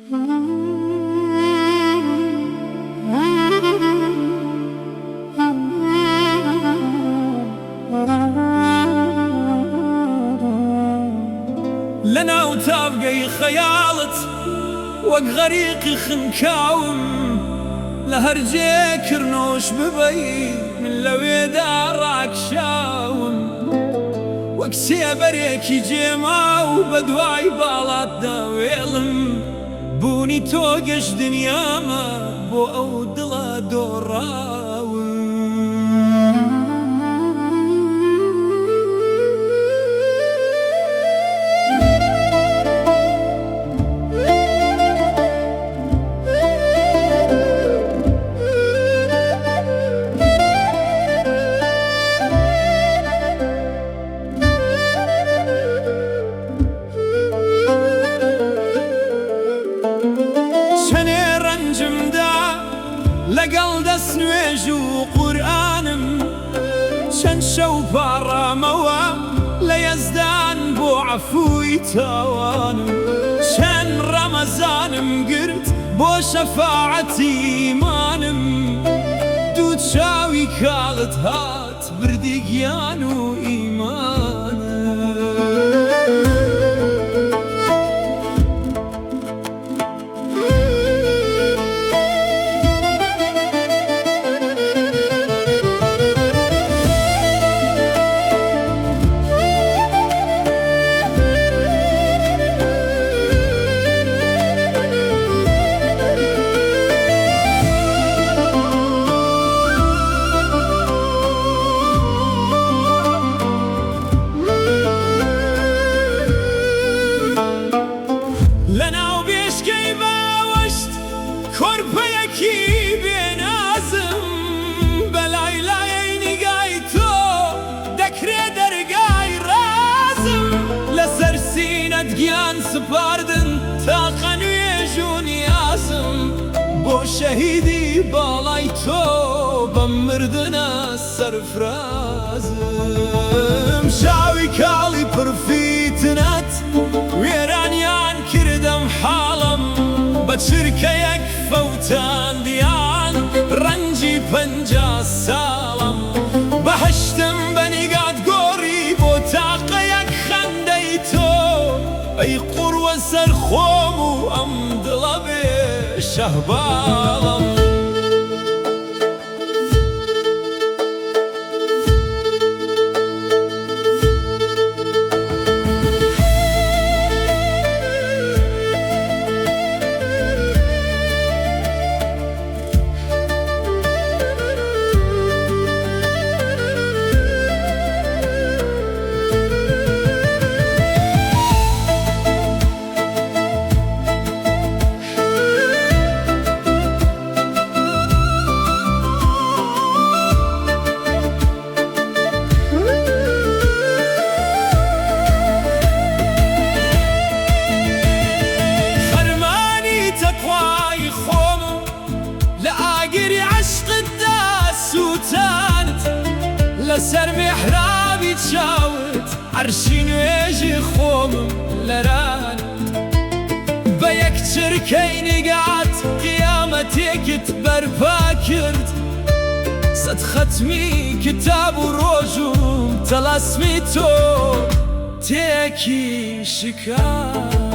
لەناو تاڤگەی خەیاڵت وەک غەریقی خنکاوم لە هەرجێ کڕنۆش ببەی من لەوێدا ڕاکشاوم وەک سێبەرێکی جێما و بە دوای باڵاتدا وێڵم بوونی تۆ گەشت دنیامە بۆ ئەو دڵە دۆڕاوم. لەگەڵ دەست نوێژ و قورئانم چەند شەو پاڕامەوە لە یەزدان بۆ عەفووی تاوانم چەند ڕەمەزانم گرت بۆ شەفاعەتی ئیمانم دوو چاوی کاڵت هات بردی گیان و ئیمانم. لەناو بێشکەی باوەشت کۆرپەیەکی بێنازم بەلای لایەی نیگای تۆ دەکرێ دەرگای رازم لەسەر سینەت گیان سپاردن تاقە نوێژ و نیازم بۆ شەهیدی باڵای تۆ بە مردنە سەرفرازم شاوی کاڵی پرفیتنەت وێرانیان کردم حاڵم بە چرکەیەک فەوتاندیان ڕەنجی 50 ساڵم بەهەشتم بە نیگات گۆڕی بۆ تاقەیەک خەندەی تۆ ئەی قوڕوە سەر خۆم و ئەم دڵە بێ شەهباڵم. لەسەر میحرابی چاوت عەرشی نوێژی خۆمم لەرانت بە یەک چرکەی نیگات قیامەتێکت بەرپا کرد سەد خەتمی کتاب و ڕۆژوم تەلاسمی تۆ تێکی شکاند.